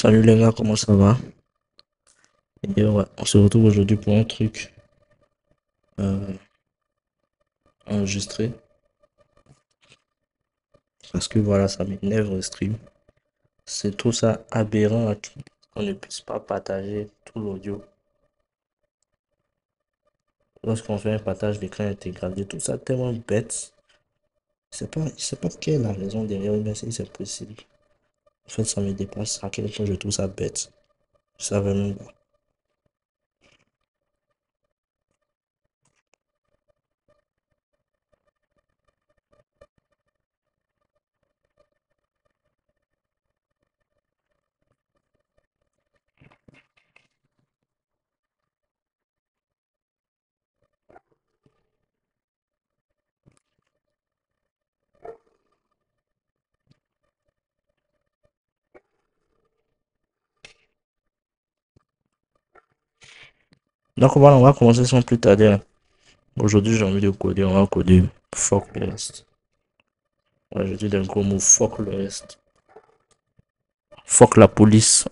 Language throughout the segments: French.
Salut les gars, comment ça va? Et ouais, on se retrouve aujourd'hui pour un truc euh, enregistré. Parce que voilà, ça m'énerve le stream. C'est tout ça aberrant qu'on ne puisse pas partager tout l'audio. Lorsqu'on fait un partage d'écran intégral, tout ça tellement bête. Je sais pas quelle est la raison derrière, mais c'est possible. En fait, ça me dépasse à quel point je trouve ça bête. Je savais même pas. Donc voilà, on va commencer sans plus tarder, hein. Aujourd'hui, j'ai envie de coder, on va coder fuck le reste. Ouais, je dis d'un gros mot, fuck le reste. Fuck la police.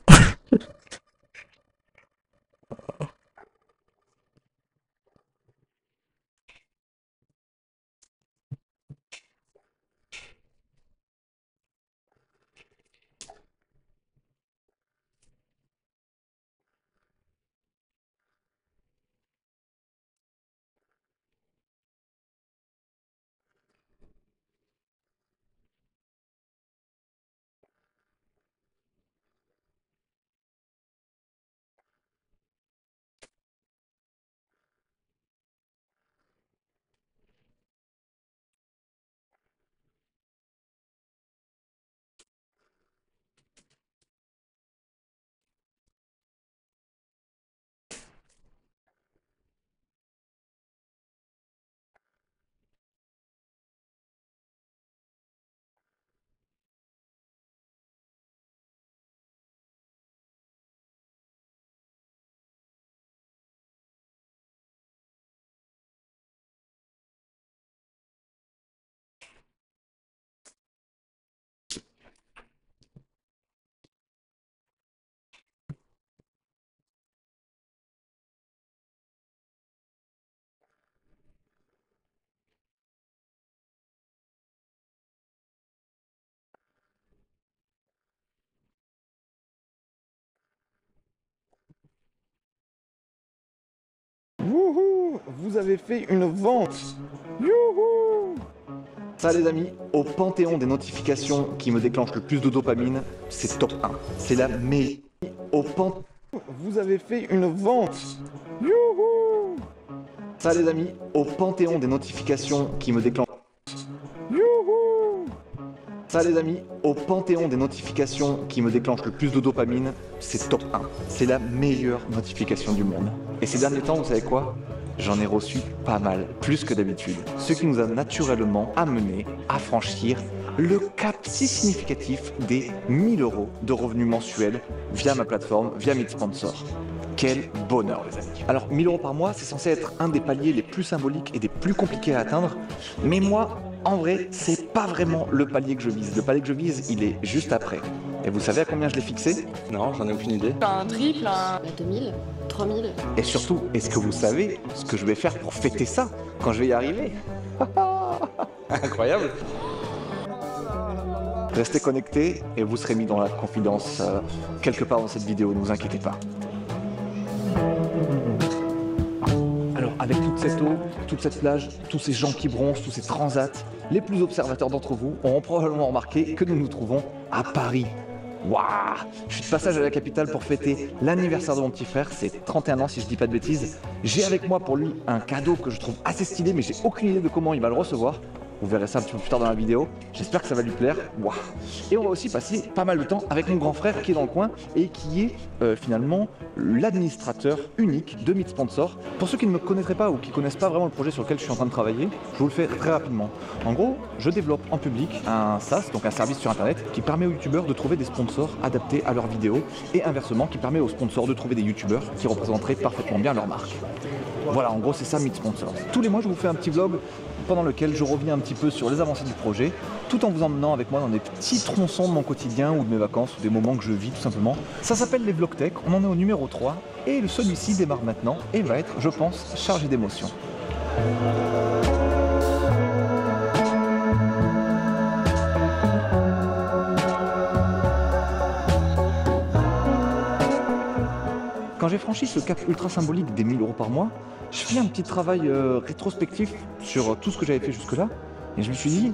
Wouhou! Vous avez fait une vente! Youhou! Ça les amis, au panthéon des notifications qui me déclenchent le plus de dopamine, c'est top 1. C'est la meilleure. Au panthéon... Vous avez fait une vente! Youhou! Ça les amis, au panthéon des notifications qui me déclenchent... Youhou! Ça les amis, au panthéon des notifications qui me déclenchent le plus de dopamine, c'est top 1. C'est la meilleure notification du monde. Et ces derniers temps, vous savez quoi? J'en ai reçu pas mal, plus que d'habitude. Ce qui nous a naturellement amené à franchir le cap si significatif des 1000 € de revenus mensuels via ma plateforme, via Meetsponsor. Quel bonheur les amis. Alors 1000 € par mois, c'est censé être un des paliers les plus symboliques et des plus compliqués à atteindre. Mais moi, en vrai, c'est pas vraiment le palier que je vise. Le palier que je vise, il est juste après. Et vous savez à combien je l'ai fixé? Non, j'en ai aucune idée. Un triple, un 2000, 3000. Et surtout, est-ce que vous savez ce que je vais faire pour fêter ça quand je vais y arriver? Incroyable. Restez connectés et vous serez mis dans la confidence quelque part dans cette vidéo, ne vous inquiétez pas. Alors avec toute cette eau, toute cette plage, tous ces gens qui bronzent, tous ces transats, les plus observateurs d'entre vous auront probablement remarqué que nous nous trouvons à Paris. Waouh! Je suis de passage à la capitale pour fêter l'anniversaire de mon petit frère, c'est 31 ans si je dis pas de bêtises. J'ai avec moi pour lui un cadeau que je trouve assez stylé mais j'ai aucune idée de comment il va le recevoir. Vous verrez ça un petit peu plus tard dans la vidéo. J'espère que ça va lui plaire. Waouh! Et on va aussi passer pas mal de temps avec mon grand frère qui est dans le coin et qui est finalement l'administrateur unique de Meetsponsor. Pour ceux qui ne me connaîtraient pas ou qui ne connaissent pas vraiment le projet sur lequel je suis en train de travailler, je vous le fais très rapidement. En gros, je développe en public un SaaS, donc un service sur internet, qui permet aux youtubeurs de trouver des sponsors adaptés à leurs vidéos et inversement qui permet aux sponsors de trouver des youtubeurs qui représenteraient parfaitement bien leur marque. Voilà, en gros c'est ça Meet Sponsors. Tous les mois je vous fais un petit vlog pendant lequel je reviens un petit peu sur les avancées du projet, tout en vous emmenant avec moi dans des petits tronçons de mon quotidien ou de mes vacances ou des moments que je vis tout simplement. Ça s'appelle les Vlog Tech, on en est au numéro 3 et celui-ci démarre maintenant et va être, je pense, chargé d'émotions. Quand j'ai franchi ce cap ultra symbolique des 1000 € par mois, je fais un petit travail rétrospectif sur tout ce que j'avais fait jusque-là. Et je me suis dit,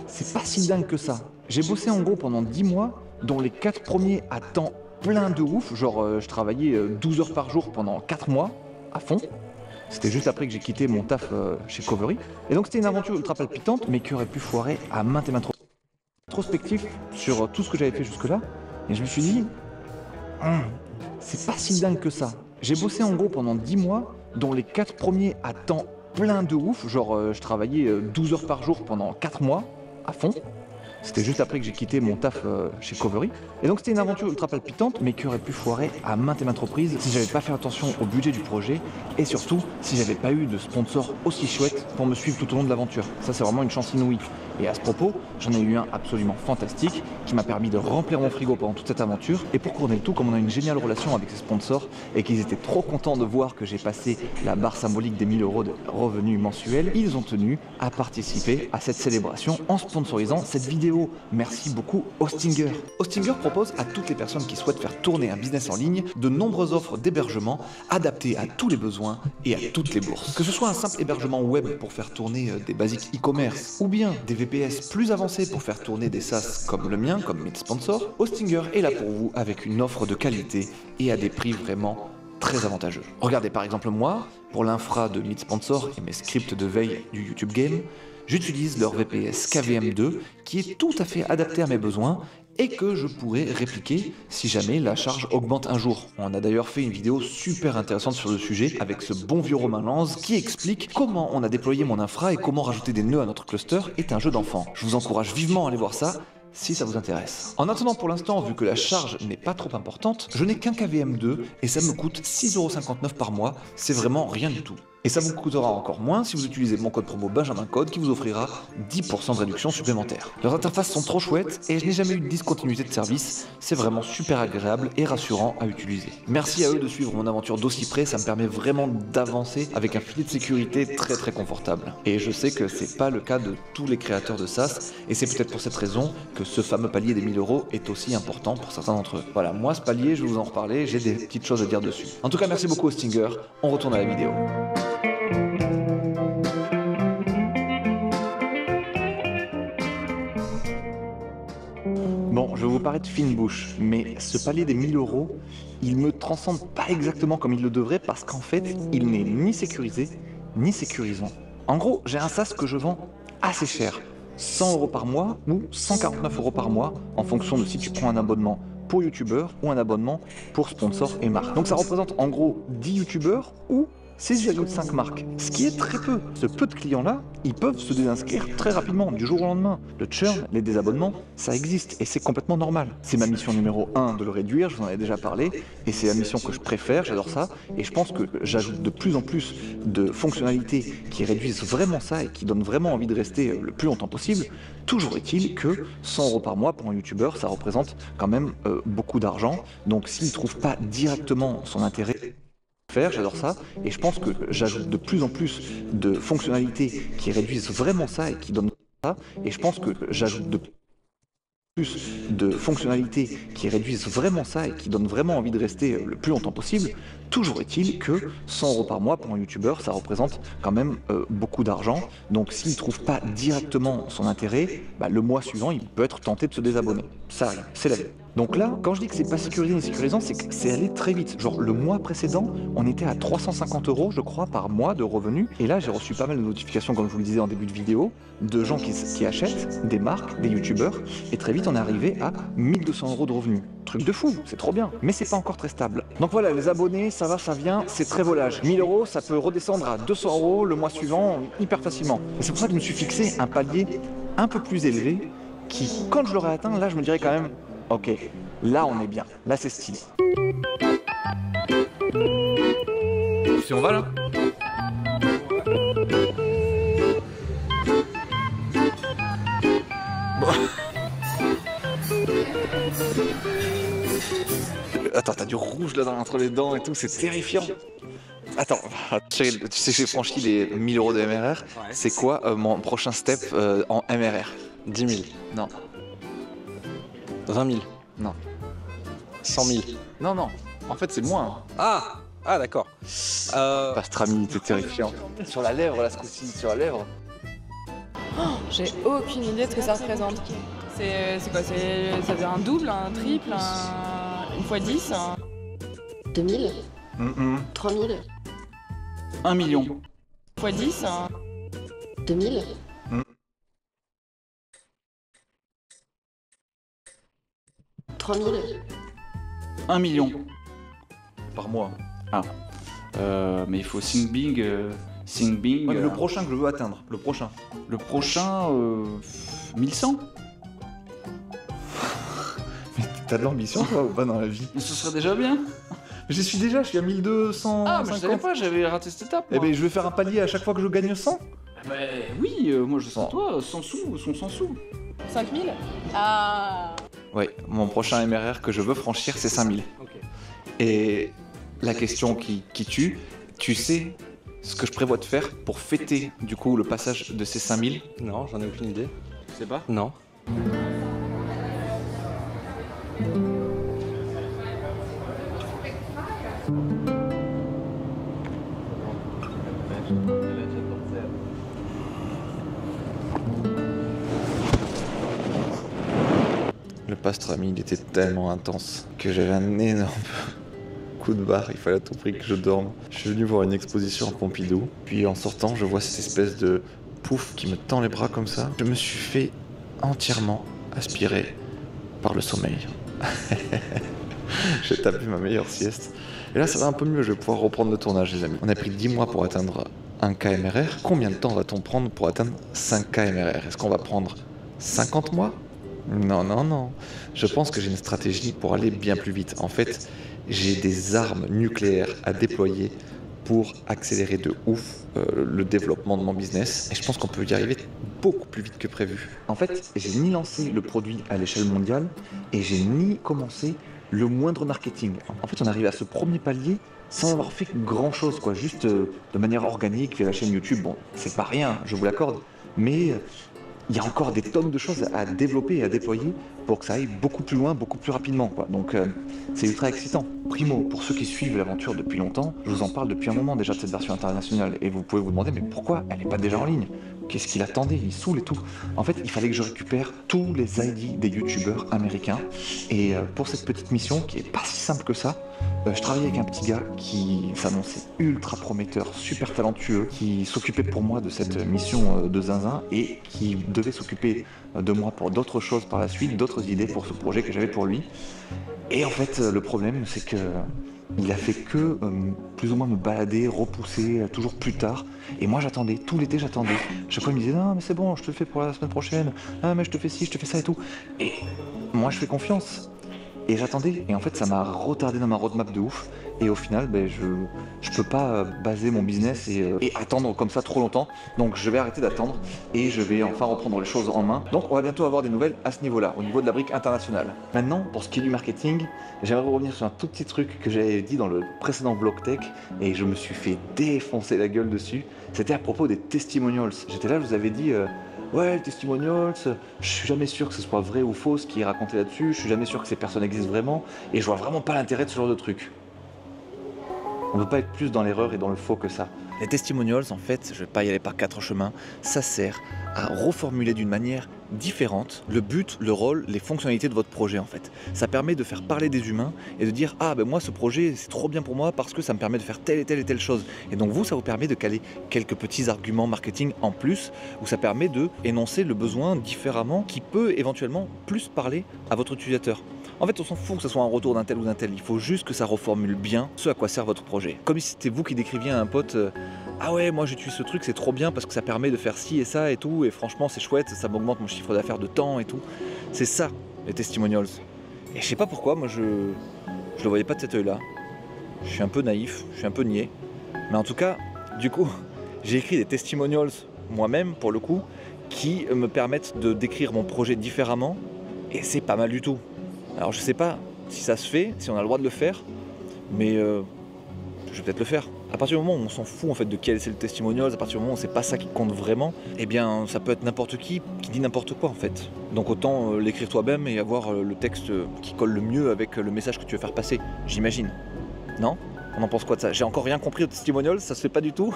c'est pas si dingue que ça. J'ai bossé en gros pendant 10 mois, dont les 4 premiers à temps plein de ouf. Genre je travaillais 12 heures par jour pendant 4 mois, à fond. C'était juste après que j'ai quitté mon taf chez Covery. Et donc c'était une aventure ultra palpitante, mais qui aurait pu foirer à maintes et maintes reprises. Rétrospectif sur tout ce que j'avais fait jusque-là. Et je me suis dit, c'est pas si dingue que ça. J'ai bossé en gros pendant 10 mois, dont les 4 premiers à temps plein de ouf. Genre je travaillais 12 heures par jour pendant 4 mois, à fond. C'était juste après que j'ai quitté mon taf chez Covery. Et donc c'était une aventure ultra palpitante, mais qui aurait pu foirer à maintes et maintes reprises si j'avais pas fait attention au budget du projet et surtout si j'avais pas eu de sponsor aussi chouette pour me suivre tout au long de l'aventure. Ça c'est vraiment une chance inouïe. Et à ce propos, j'en ai eu un absolument fantastique qui m'a permis de remplir mon frigo pendant toute cette aventure. Et pour couronner le tout, comme on a une géniale relation avec ces sponsors et qu'ils étaient trop contents de voir que j'ai passé la barre symbolique des 1000 € de revenus mensuels, ils ont tenu à participer à cette célébration en sponsorisant cette vidéo. Merci beaucoup Hostinger. Hostinger propose à toutes les personnes qui souhaitent faire tourner un business en ligne de nombreuses offres d'hébergement adaptées à tous les besoins et à toutes les bourses. Que ce soit un simple hébergement web pour faire tourner des basiques e-commerce ou bien des VPS plus avancés pour faire tourner des SaaS comme le mien, comme Meet Sponsor, Hostinger est là pour vous avec une offre de qualité et à des prix vraiment très avantageux. Regardez par exemple moi, pour l'infra de Meet Sponsor et mes scripts de veille du YouTube Game, j'utilise leur VPS KVM2 qui est tout à fait adapté à mes besoins et que je pourrais répliquer si jamais la charge augmente un jour. On a d'ailleurs fait une vidéo super intéressante sur le sujet avec ce bon vieux Romain Lanz qui explique comment on a déployé mon infra et comment rajouter des nœuds à notre cluster est un jeu d'enfant. Je vous encourage vivement à aller voir ça si ça vous intéresse. En attendant pour l'instant, vu que la charge n'est pas trop importante, je n'ai qu'un KVM2 et ça me coûte 6,59 € par mois, c'est vraiment rien du tout. Et ça vous coûtera encore moins si vous utilisez mon code promo Benjamin Code qui vous offrira 10% de réduction supplémentaire. Leurs interfaces sont trop chouettes et je n'ai jamais eu de discontinuité de service, c'est vraiment super agréable et rassurant à utiliser. Merci à eux de suivre mon aventure d'aussi près, ça me permet vraiment d'avancer avec un filet de sécurité très confortable. Et je sais que c'est pas le cas de tous les créateurs de SaaS et c'est peut-être pour cette raison que ce fameux palier des 1000 € est aussi important pour certains d'entre eux. Voilà, moi ce palier, je vais vous en reparler, j'ai des petites choses à dire dessus. En tout cas, merci beaucoup Hostinger, on retourne à la vidéo. Bon, je vais vous paraître fine bouche, mais ce palier des 1000 €, il me transcende pas exactement comme il le devrait parce qu'en fait, il n'est ni sécurisé, ni sécurisant. En gros, j'ai un SaaS que je vends assez cher, 100 € par mois ou 149 € par mois en fonction de si tu prends un abonnement pour youtubeur ou un abonnement pour sponsor et marque. Donc ça représente en gros 10 youtubeurs ou 6,5 marques, ce qui est très peu. Ce peu de clients-là, ils peuvent se désinscrire très rapidement, du jour au lendemain. Le churn, les désabonnements, ça existe et c'est complètement normal. C'est ma mission numéro 1 de le réduire, je vous en avais déjà parlé, et c'est la mission que je préfère, j'adore ça, et je pense que j'ajoute de plus en plus de fonctionnalités qui réduisent vraiment ça et qui donnent vraiment envie de rester le plus longtemps possible. Toujours est-il que 100 € par mois pour un youtubeur, ça représente quand même beaucoup d'argent, donc s'il ne trouve pas directement son intérêt, j'adore ça, et je pense que j'ajoute de plus en plus de fonctionnalités qui réduisent vraiment ça et qui donnent ça, et je pense que j'ajoute de plus de fonctionnalités qui réduisent vraiment ça et qui donnent vraiment envie de rester le plus longtemps possible. Toujours est-il que 100 € par mois pour un youtubeur, ça représente quand même beaucoup d'argent, donc s'il ne trouve pas directement son intérêt, le mois suivant, il peut être tenté de se désabonner. Ça arrive, c'est la vie. Donc là, quand je dis que c'est pas sécurisé ni sécurisant, c'est que c'est allé très vite. Genre le mois précédent, on était à 350 € je crois par mois de revenus. Et là, j'ai reçu pas mal de notifications, comme je vous le disais en début de vidéo, de gens qui achètent, des marques, des youtubeurs. Et très vite, on est arrivé à 1200 € de revenus. Truc de fou, c'est trop bien. Mais c'est pas encore très stable. Donc voilà, les abonnés, ça va, ça vient, c'est très volage. 1000 €, ça peut redescendre à 200 € le mois suivant hyper facilement. Et c'est pour ça que je me suis fixé un palier un peu plus élevé qui, quand je l'aurai atteint, là, je me dirais quand même, ok, là on est bien, là c'est stylé. Si on va là. Bon. Attends, t'as du rouge là entre les dents et tout, c'est terrifiant. Attends, tu sais que j'ai franchi les 1000 € de MRR. C'est quoi mon prochain step en MRR? 10 000. Non. 20 000. Non. 100 000. Non, non. En fait, c'est moins. Ah d'accord. Pastrami, c'est terrifiant. Sur la lèvre, là, ce coup-ci, sur la lèvre. J'ai aucune idée de ce que ça représente. C'est quoi? Ça faisait un double, un triple, une fois 10 2000 3000 1 million. fois 10 2000 3000 1 million Par mois. mais il faut think big, think big. Ouais, mais le prochain que je veux atteindre, le prochain. Le prochain, 1100. Mais t'as de l'ambition, toi, ou pas dans la vie? Ce serait déjà bien. J'y suis déjà, je suis à 1200. Ah, mais je savais pas, j'avais raté cette étape. Eh ben, je vais faire un palier à chaque fois que je gagne 100. Oui, moi je sais toi, 100 sous, 100 sous. 5000 Ah. Ouais, mon prochain MRR que je veux franchir, c'est 5000. Et la question qui tue, tu sais ce que je prévois de faire pour fêter du coup le passage de ces 5000? Non, j'en ai aucune idée. Tu sais pas? Non. Le pastrami, il était tellement intense que j'avais un énorme coup de barre. Il fallait à tout prix que je dorme. Je suis venu voir une exposition à Pompidou. Puis en sortant, je vois cette espèce de pouf qui me tend les bras comme ça. Je me suis fait entièrement aspirer par le sommeil. J'ai tapé ma meilleure sieste. Et là, ça va un peu mieux. Je vais pouvoir reprendre le tournage, les amis. On a pris 10 mois pour atteindre 1K MRR. Combien de temps va-t-on prendre pour atteindre 5K MRR? Est-ce qu'on va prendre 50 mois? Non, non, non. Je pense que j'ai une stratégie pour aller bien plus vite. En fait, j'ai des armes nucléaires à déployer pour accélérer de ouf le développement de mon business. Et je pense qu'on peut y arriver beaucoup plus vite que prévu. En fait, j'ai ni lancé le produit à l'échelle mondiale et j'ai ni commencé le moindre marketing. En fait, on arrive à ce premier palier sans avoir fait grand chose, quoi. Juste de manière organique via la chaîne YouTube. Bon, c'est pas rien, je vous l'accorde. Mais il y a encore des tonnes de choses à développer et à déployer pour que ça aille beaucoup plus loin, beaucoup plus rapidement, quoi. Donc c'est ultra excitant. Primo, pour ceux qui suivent l'aventure depuis longtemps, je vous en parle depuis un moment déjà de cette version internationale et vous pouvez vous demander mais pourquoi elle n'est pas déjà en ligne? Qu'est-ce qu'il attendait? Il saoule et tout. En fait, il fallait que je récupère tous les ID des youtubeurs américains et pour cette petite mission qui est pas si simple que ça, je travaillais avec un petit gars qui s'annonçait ultra prometteur, super talentueux, qui s'occupait pour moi de cette mission de zinzin et qui devait s'occuper de moi pour d'autres choses par la suite, d'autres idées pour ce projet que j'avais pour lui. Et en fait, le problème, c'est que il a fait que plus ou moins me balader, repousser toujours plus tard. Et moi j'attendais, tout l'été j'attendais. Chaque fois il me disait non mais c'est bon, je te le fais pour la semaine prochaine. Ah mais je te fais ci, je te fais ça et tout. Et moi je fais confiance. Et j'attendais, et en fait ça m'a retardé dans ma roadmap de ouf. Et au final, je peux pas baser mon business et attendre comme ça trop longtemps. Donc je vais arrêter d'attendre et je vais enfin reprendre les choses en main. Donc on va bientôt avoir des nouvelles à ce niveau-là, au niveau de la brique internationale. Maintenant, pour ce qui est du marketing, j'aimerais revenir sur un tout petit truc que j'avais dit dans le précédent Vlog Tech et je me suis fait défoncer la gueule dessus. C'était à propos des testimonials. J'étais là, je vous avais dit... ouais, les testimonials, je suis jamais sûr que ce soit vrai ou faux ce qui est raconté là-dessus, je suis jamais sûr que ces personnes existent vraiment, et je vois vraiment pas l'intérêt de ce genre de truc. On ne peut pas être plus dans l'erreur et dans le faux que ça. Les testimonials, en fait, je vais pas y aller par quatre chemins, ça sert à reformuler d'une manière différente le but, le rôle, les fonctionnalités de votre projet en fait. Ça permet de faire parler des humains et de dire ah ben moi ce projet c'est trop bien pour moi parce que ça me permet de faire telle et telle et telle chose. Et donc vous ça vous permet de caler quelques petits arguments marketing en plus où ça permet de énoncer le besoin différemment qui peut éventuellement plus parler à votre utilisateur. En fait, on s'en fout que ce soit un retour d'un tel ou d'un tel, il faut juste que ça reformule bien ce à quoi sert votre projet. Comme si c'était vous qui décriviez à un pote ah ouais, moi j'utilise ce truc, c'est trop bien parce que ça permet de faire ci et ça et tout, et franchement c'est chouette, ça m'augmente mon chiffre d'affaires de temps et tout. C'est ça, les testimonials. Et je sais pas pourquoi, moi je le voyais pas de cet œil-là. Je suis un peu naïf, je suis un peu niais. Mais en tout cas, du coup, j'ai écrit des testimonials moi-même, pour le coup, qui me permettent de décrire mon projet différemment, et c'est pas mal du tout. Alors je sais pas si ça se fait, si on a le droit de le faire, mais je vais peut-être le faire. À partir du moment où on s'en fout en fait de quel c'est le testimonial, à partir du moment où c'est pas ça qui compte vraiment, eh bien ça peut être n'importe qui dit n'importe quoi en fait. Donc autant l'écrire toi-même et avoir le texte qui colle le mieux avec le message que tu veux faire passer, j'imagine. Non ? On en pense quoi de ça? J'ai encore rien compris au testimonial, ça se fait pas du tout.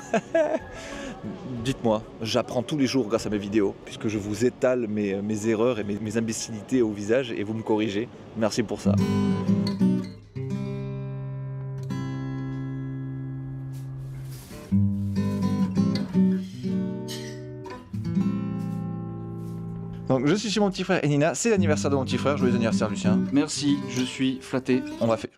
Dites-moi, j'apprends tous les jours grâce à mes vidéos, puisque je vous étale mes erreurs et mes imbécilités au visage et vous me corrigez. Merci pour ça. Donc je suis chez mon petit frère et Nina, c'est l'anniversaire de mon petit frère, joyeux anniversaire Lucien. Merci, je suis flatté. On va faire...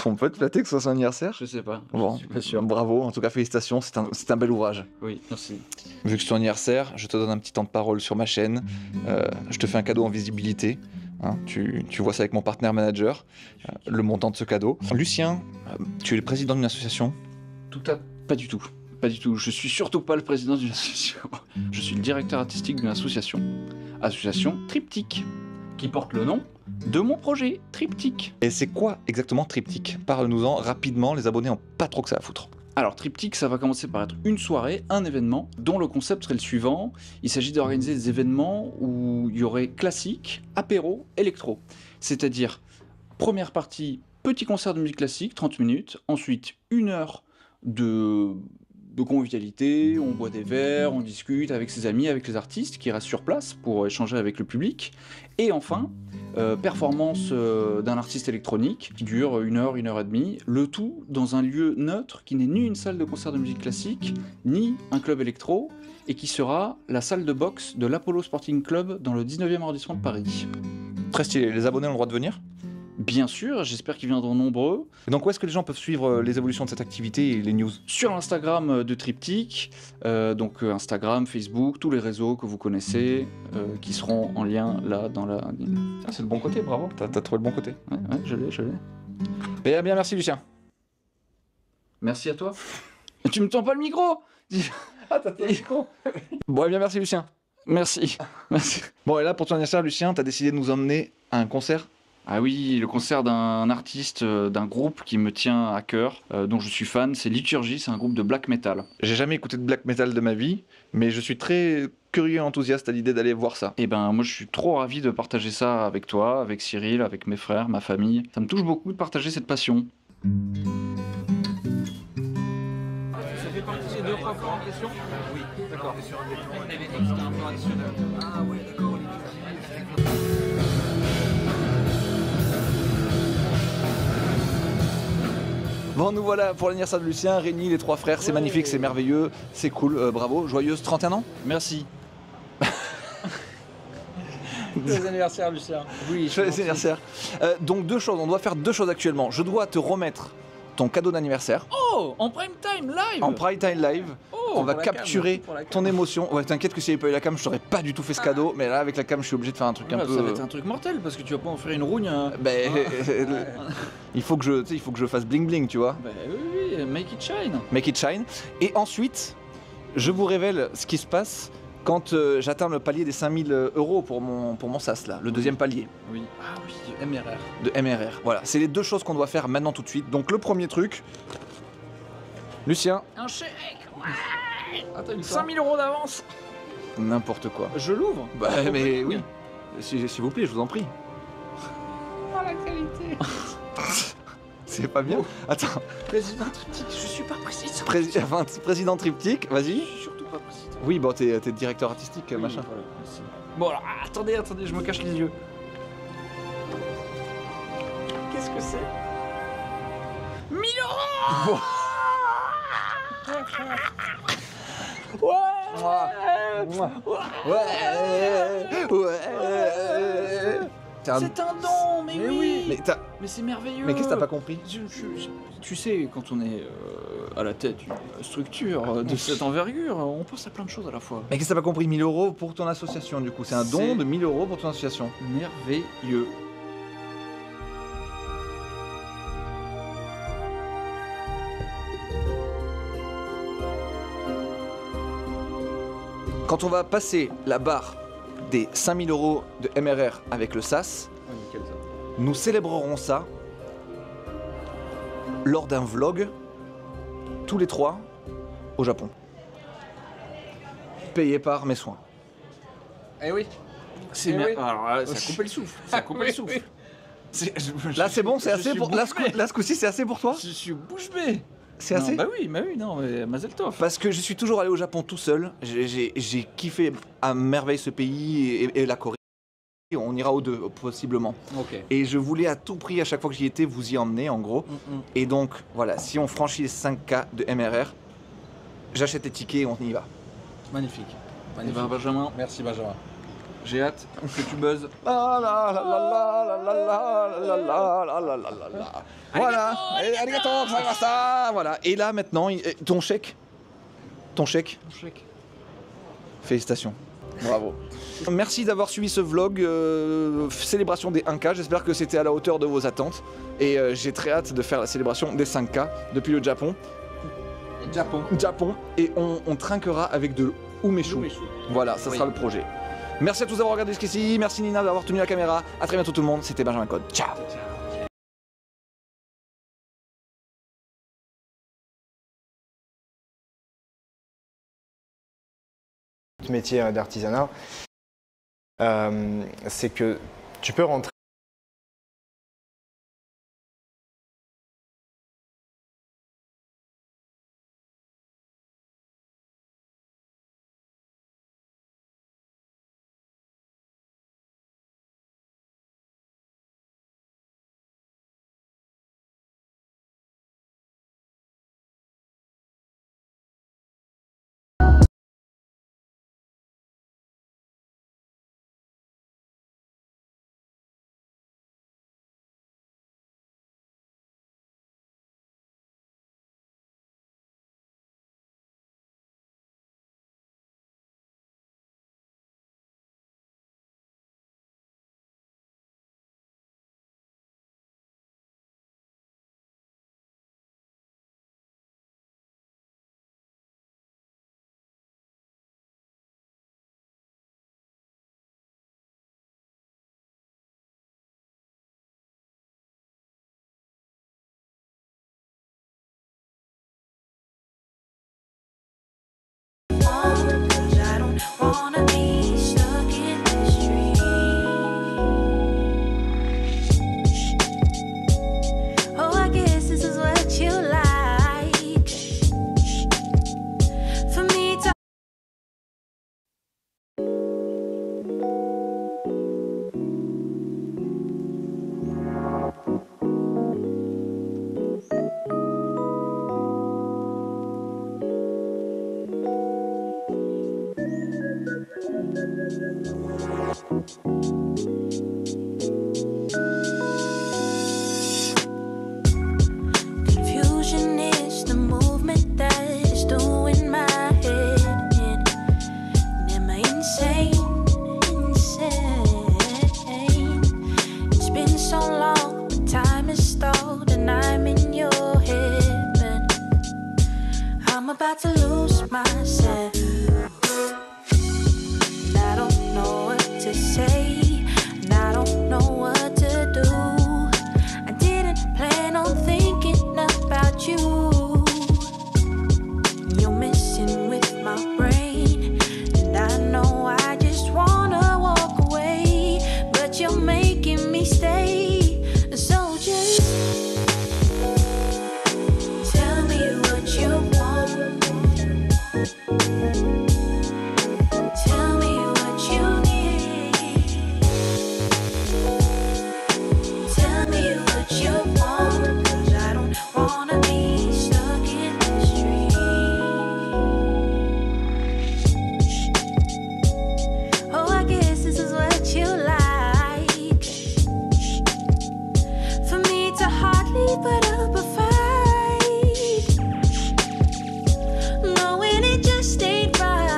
On peut te flatter que ce soit son anniversaire? Je sais pas, Bon, je suis pas sûr. bravo, en tout cas félicitations, c'est un bel ouvrage. Oui, merci. Vu que c'est ton anniversaire, je te donne un petit temps de parole sur ma chaîne, je te fais un cadeau en visibilité, hein, tu vois ça avec mon partenaire manager, le montant de ce cadeau. Lucien, tu es le président d'une association? Pas du tout. Pas du tout. Je suis surtout pas le président d'une association. Je suis le directeur artistique d'une association. Association Triptyque, qui porte le nom de mon projet, Triptyque. Et c'est quoi exactement Triptyque? Parle-nous-en rapidement, les abonnés ont pas trop que ça à foutre. Alors Triptyque, ça va commencer par être une soirée, un événement, dont le concept serait le suivant. Il s'agit d'organiser des événements où il y aurait classique, apéro, électro. C'est-à-dire, première partie, petit concert de musique classique, 30 minutes. Ensuite, 1 heure de convivialité, on boit des verres, on discute avec ses amis, avec les artistes qui restent sur place pour échanger avec le public. Et enfin, performance d'un artiste électronique qui dure 1 heure, 1 heure et demie, le tout dans un lieu neutre qui n'est ni une salle de concert de musique classique, ni un club électro, et qui sera la salle de boxe de l'Apollo Sporting Club dans le 19e arrondissement de Paris. Très stylé, les abonnés ont le droit de venir? Bien sûr, j'espère qu'ils viendront nombreux. Et donc où est-ce que les gens peuvent suivre les évolutions de cette activité et les news? Sur l'Instagram de Triptyque, donc Instagram, Facebook, tous les réseaux que vous connaissez, qui seront en lien là dans la... Ah, c'est le bon côté, bravo, t'as trouvé le bon côté. Ouais, je l'ai. Bien, merci Lucien. Merci à toi. Tu me tends pas le micro. Ah, t'as le micro. Bon, bien merci Lucien. Merci. Bon, et là pour ton anniversaire Lucien, t'as décidé de nous emmener à un concert? Ah oui, le concert d'un artiste, d'un groupe qui me tient à cœur, dont je suis fan, c'est Liturgie, c'est un groupe de black metal. J'ai jamais écouté de black metal de ma vie, mais je suis très curieux et enthousiaste à l'idée d'aller voir ça. Et ben moi je suis trop ravi de partager ça avec toi, avec Cyril, avec mes frères, ma famille. Ça me touche beaucoup de partager cette passion. Ça fait partie des 2 rapports en question? Oui, d'accord. Sur un événement, c'était un peu additionnel. Ah ouais, d'accord. Bon, nous voilà pour l'anniversaire de Lucien, Rémi, les 3 frères, c'est magnifique, c'est merveilleux, c'est cool, bravo, joyeuse 31 ans? Merci. Joyeux anniversaire Lucien. Oui, Joyeux anniversaire. Donc 2 choses, on doit faire 2 choses actuellement. Je dois te remettre ton cadeau d'anniversaire. Oh, en prime time live. En prime time live. Oh, On va pour la capturer cam, pour la cam. ton émotion. Ouais, t'inquiète que s'il n'y avait pas eu la cam, je t'aurais pas du tout fait ce cadeau. Mais là, avec la cam, je suis obligé de faire un truc un peu. Ça va être un truc mortel parce que tu vas pas en faire une rougne. Ben, il faut que je fasse bling bling, tu vois. Bah oui, make it shine. Make it shine. Et ensuite, je vous révèle ce qui se passe quand j'atteins le palier des 5000 € pour mon SAS, là, le deuxième palier Oui. Ah oui, MRR. de MRR. Voilà, c'est les 2 choses qu'on doit faire maintenant tout de suite. Donc le premier truc, Lucien, Un chèque. Ah, t'as eu 5000 € d'avance. n'importe quoi. Je l'ouvre. Bah mais oui, s'il vous plaît, je vous en prie. Oh la qualité. C'est pas bien. Attends, Président Triptyque, je suis pas président. président Triptyque, vas-y. Je suis surtout pas président. Oui, bon, t'es directeur artistique, machin. Voilà, merci. Bon alors, attendez, je me cache les yeux. Qu'est-ce que c'est? 1000 Bon. €. Ouais. Ouais. T'es un- C'est un don, mais oui. Mais Mais c'est merveilleux. qu'est-ce que t'as pas compris? Tu sais, quand on est à la tête d'une structure de cette envergure, on pense à plein de choses à la fois. Mais qu'est-ce que t'as pas compris? 1000 € pour ton association, du coup. C'est un don C'est- de 1000 € pour ton association. Merveilleux. Quand on va passer la barre des 5000 € de MRR avec le SAS, Ah, nickel, ça. nous célébrerons ça lors d'un vlog, tous les 3, au Japon. Payé par mes soins. Eh oui. C'est Eh bien. oui. Alors là, ça a coupé le souffle. Ça a coupé le souffle. Là c'est bon, c'est je assez suis pour... bouche bée. Là ce coup-ci c'est assez pour toi? Je suis bouche bée. C'est Non, assez? bah oui, non, mais Mazel Tov. Parce que je suis toujours allé au Japon tout seul. J'ai kiffé à merveille ce pays et la Corée. On ira aux deux, possiblement. Ok. Et je voulais à tout prix, à chaque fois que j'y étais, vous y emmener, en gros. Et donc, voilà, si on franchit les 5K de MRR, j'achète les tickets et on y va. Magnifique. Magnifique. Eh ben, Benjamin, Merci Benjamin. j'ai hâte que tu buzzes. Voilà, arigato, gozaimashita. Voilà, et là maintenant, ton chèque. Félicitations. Bravo. Merci d'avoir suivi ce vlog célébration des 1K. J'espère que c'était à la hauteur de vos attentes. Et j'ai très hâte de faire la célébration des 5K depuis le Japon. Japon. Et on trinquera avec de umeshu. Voilà, ça sera le projet. Merci à tous d'avoir regardé jusqu'ici. Merci Nina d'avoir tenu la caméra. A très bientôt tout le monde. C'était Benjamin Code. Ciao. Métier d'artisanat, c'est que tu peux rentrer Confusion is the movement that is doing my head in. Am I insane? It's been so long, but time has stalled and I'm in your head. But I'm about to lose myself. And I don't know what to say, and I don't know what to do. I didn't plan on thinking about you. You're messing with my brain, and I know I just wanna walk away, but you're making me stay. So just tell me what you want. Tell me what you need. Tell me what you want, 'cause I don't wanna be stuck in the street. Oh, I guess this is what you like. For me to hardly put up a fight, knowing it just ain't right.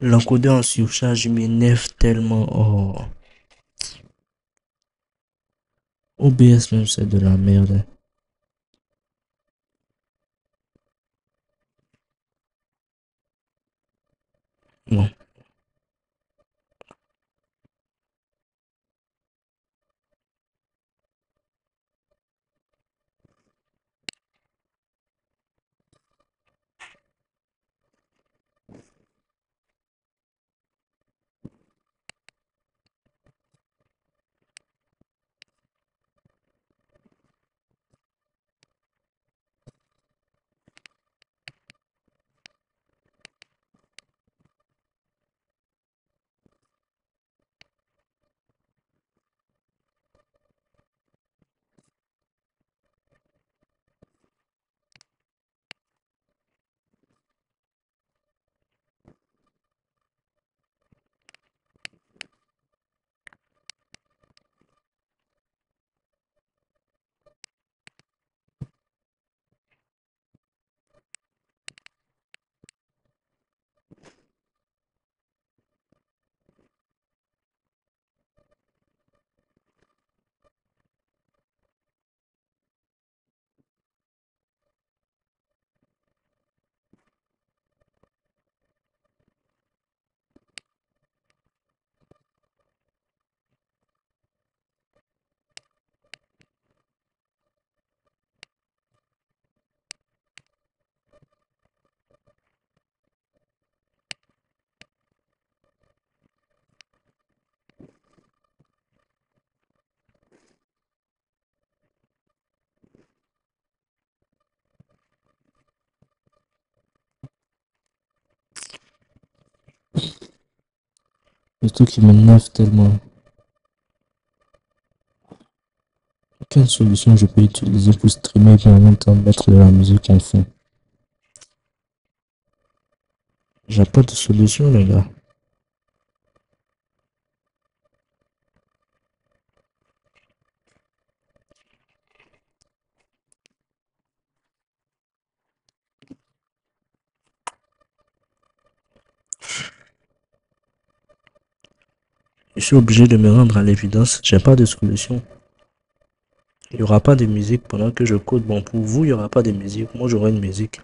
L'encodeur en surcharge m'énerve tellement. Oh. OBS même c'est de la merde. Bon. Le truc qui m'énerve tellement. Quelle solution je peux utiliser pour streamer et en même temps mettre de la musique en fond? J'ai pas de solution, les gars. Je suis obligé de me rendre à l'évidence. J'ai pas de solution. Il n'y aura pas de musique pendant que je code. Bon, pour vous, il n'y aura pas de musique. Moi, j'aurai une musique.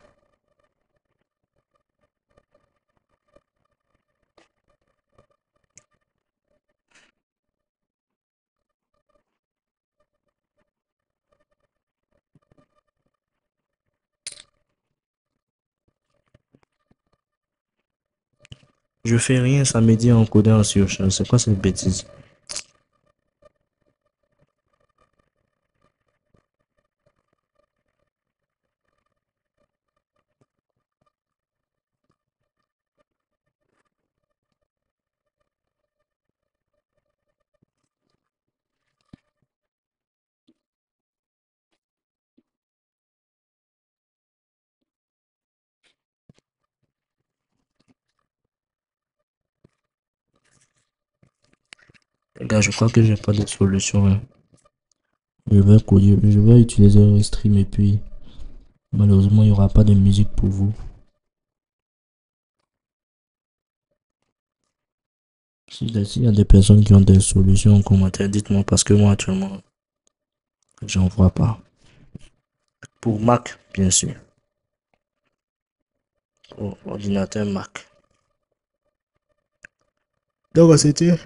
Je fais rien, ça me dit encoder en surcharge. C'est quoi cette bêtise? Les gars, je crois que j'ai pas de solution, hein. Je vais utiliser un stream et puis malheureusement il n'y aura pas de musique pour vous. S'il y a des personnes qui ont des solutions en commentaire, dites-moi parce que moi actuellement j'en vois pas. Pour Mac, bien sûr. Pour ordinateur Mac. Donc c'était